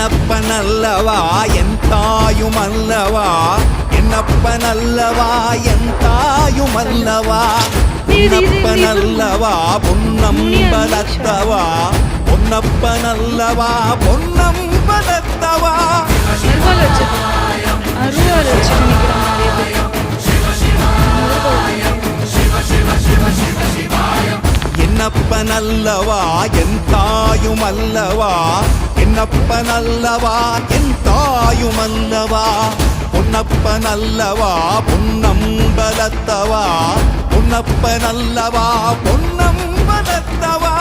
என்னப்பனல்லவா என் தாயுமல்லவா, என்னப்பனல்லவா என் தாயுமல்லவா, பொன்னப்பனல்லவா பொன்னம்பலத்தவா, பொன்னப்பனல்லவா பொன்னம்பலத்தவா. என்னப்பனல்லவா என் தாயுமல்லவா, என்னப்பனல்லவா என் தாயுமல்லவா, பொன்னப்பனல்லவா பொன்னம்பலத்தவா, பொன்னப்பனல்லவா பொன்னம்பலத்தவா.